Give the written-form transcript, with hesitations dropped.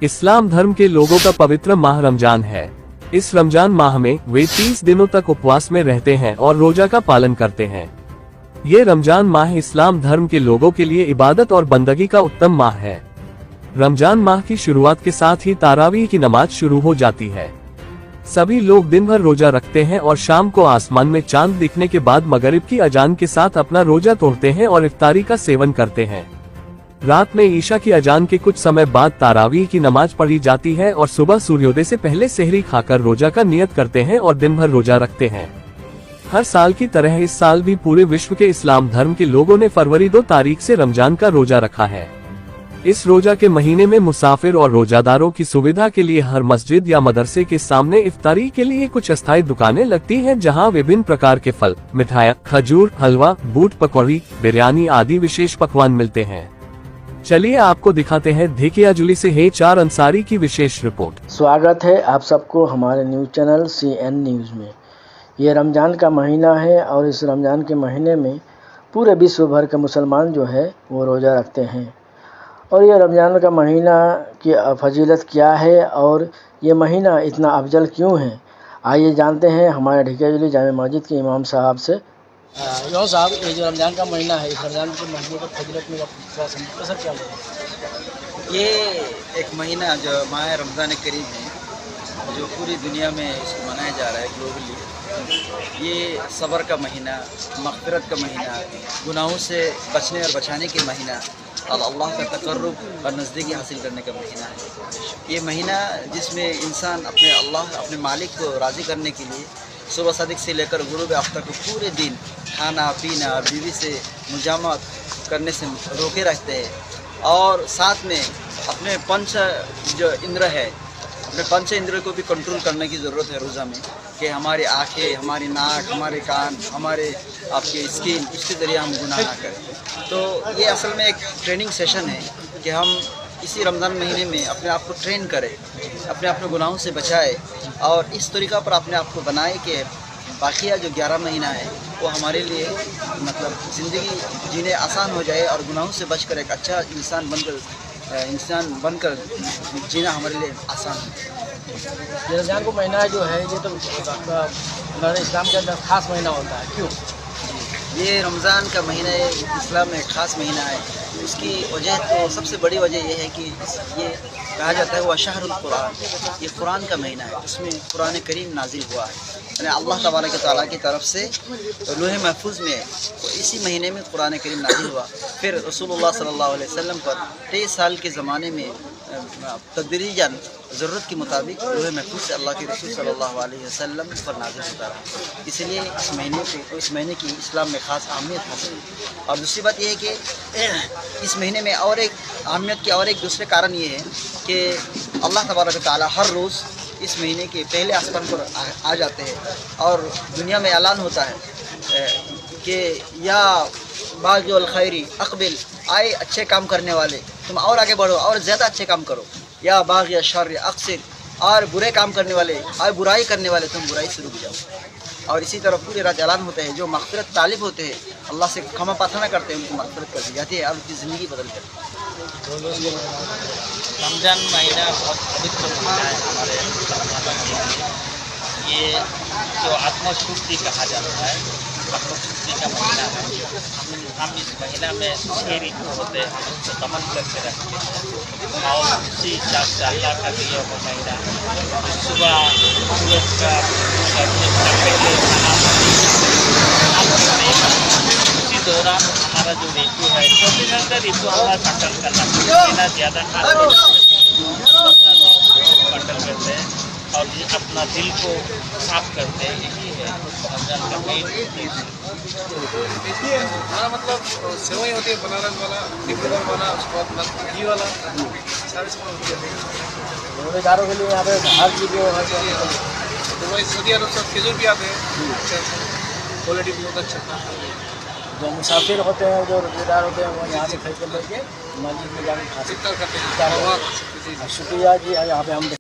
इस्लाम धर्म के लोगों का पवित्र माह रमजान है। इस रमजान माह में वे 30 दिनों तक उपवास में रहते हैं और रोजा का पालन करते हैं। ये रमजान माह इस्लाम धर्म के लोगों के लिए इबादत और बंदगी का उत्तम माह है। रमजान माह की शुरुआत के साथ ही तारावीह की नमाज शुरू हो जाती है। सभी लोग दिन भर रोजा रखते हैं और शाम को आसमान में चांद दिखने के बाद मगरिब की अजान के साथ अपना रोजा तोड़ते हैं और इफ्तारी का सेवन करते हैं। रात में ईशा की अजान के कुछ समय बाद तारावीह की नमाज पढ़ी जाती है और सुबह सूर्योदय से पहले सेहरी खाकर रोजा का नियत करते हैं और दिन भर रोजा रखते हैं। हर साल की तरह इस साल भी पूरे विश्व के इस्लाम धर्म के लोगों ने फरवरी 2 तारीख से रमजान का रोजा रखा है। इस रोजा के महीने में मुसाफिर और रोजादारों की सुविधा के लिए हर मस्जिद या मदरसे के सामने इफ्तारी के लिए कुछ अस्थायी दुकानें लगती हैं, जहां विभिन्न प्रकार के फल, मिठाइयाँ, खजूर, हलवा, बूट पकौड़ी, बिरयानी आदि विशेष पकवान मिलते हैं। चलिए आपको दिखाते हैं धेकियाजुली से HR अंसारी की विशेष रिपोर्ट। स्वागत है आप सबको हमारे न्यूज चैनल CN न्यूज़ में। ये रमज़ान का महीना है और इस रमज़ान के महीने में पूरे विश्व भर के मुसलमान जो है वो रोज़ा रखते हैं। और ये रमज़ान का महीना की फजीलत क्या है और ये महीना इतना अफजल क्यों है, आइए जानते हैं हमारे धेकियाजुली जामे मस्जिद के इमाम साहब से। इमाम साहब, ये जो रमज़ान का महीना है, इस रमज़ान के महीने की फजीलत में सर क्या है? ये एक महीना जो माह रमज़ान करीम है, जो पूरी दुनिया में इसको मनाया जा रहा है ग्लोबली। ये सब्र का महीना, मग़फ़िरत का महीना, गुनाहों से बचने और बचाने के महीना और अल्लाह का तक़र्रुब और नज़दीकी हासिल करने का महीना है। ये महीना जिसमें इंसान अपने अल्लाह, अपने मालिक को राज़ी करने के लिए सुबह सदिक से लेकर गुरूब आफ्ताब को पूरे दिन खाना पीना और बीवी से मुजामत करने से रोके रखते हैं। और साथ में अपने पंच जो इंद्र है, अपने पंच इंद्र को भी कंट्रोल करने की ज़रूरत है रोज़ा में, कि हमारी आँखें, हमारी नाक, हमारे कान, हमारे आपके स्किन, इसके ज़रिए हम गुनाह ना करें। तो ये असल में एक ट्रेनिंग सेशन है कि हम इसी रमज़ान महीने में अपने आप को ट्रेन करें, अपने गुनाहों से बचाए और इस तरीक़ा पर अपने आप को बनाए कि बाकिया जो 11 महीना है वो हमारे लिए मतलब ज़िंदगी जीने आसान हो जाए और गुनाहों से बचकर एक अच्छा इंसान बनकर जीना हमारे लिए आसान है। रमज़ान का महीना जो है ये तो इस्लाम के अंदर ख़ास महीना होता है, क्यों? ये रमज़ान का महीना इस्लाम में एक ख़ास महीना है। इसकी वजह तो सबसे बड़ी वजह यह है कि ये कहा जाता है वह शहरुल कुरान, ये कुरान का महीना है। इसमें कुरान करीम नाजिल हुआ है, यानी अल्लाह तबारक व तआला की तरफ से लौह महफूज में इसी महीने में कुरान करीम नाजिल हुआ। फिर रसूलुल्लाह सल्लल्लाहु अलैहि वसल्लम पर 23 साल के ज़माने में तदरीजन ज़रूरत के मुताबिक लौह महफूज से अल्लाह के रसूल सल्लल्लाहु अलैहि वसल्लम पर नाजिल होता रहा। इसलिए इस महीने की इस्लाम में ख़ास अहमियत हासिल है। और दूसरी बात यह है कि इस महीने में और एक अहमियत के और एक दूसरे कारण ये है कि अल्लाह तबारक व तआला हर रोज़ इस महीने के पहले आसमान पर आ जाते हैं और दुनिया में ऐलान होता है कि या बाग़िल खैरी अक़बिल, आए अच्छे काम करने वाले तुम और आगे बढ़ो और ज़्यादा अच्छे काम करो, या बाग़ि शर्र अक़सिर, और बुरे काम करने वाले और बुराई करने वाले तुम बुराई से रुक जाओ। और इसी तरह पूरी रात ऐलान होते हैं, जो मग़फ़िरत तालिब होते हैं, अल्लाह से क्षमा प्रार्थना करते हैं, उनको मग़फ़िरत कर दी जाती है और उनकी ज़िंदगी बदल जाती है। रमज़ान महीना बहुत पवित्र महीना है हमारे मुसलमानों के। ये जो आत्मशुद्धि कहा जाता है, आत्मशुद्धि का महीना है। हम इस महीना में सेहरी जो होते हैं हम उसको दमन करके रखते हैं और उसी हिसाब से अल्लाह का दिया हुआ महीना है। सुबह सूरज का पहले उसी दौरान हमारा जो ऋतु है, 24 घंटे ऋतु हमारा कंट्रोल करना पड़ेगा, ज़्यादा खाना कंट्रोल करते हैं और ये अपना दिल को साफ करते हैं। यही है रमज़ान का मेन। देखिए हमारा मतलब सेवई होती है, बनारस वाला, डिब्रूगढ़ वाला, उसके बाद घी वाला, सारे सामान होती है। रोज़ेदारों के लिए यहाँ पे हर चीज़ तो वही सऊदी अरब से खजूर भी आते हैं, क्वालिटी बहुत अच्छा था। जो मुसाफिर होते हैं, जो रोज़ेदार होते हैं, वो यहाँ से खरीद कर लेके मस्जिद में जाकर खा सकते हैं। करते हैं। शुक्रिया जी, यहाँ पे हम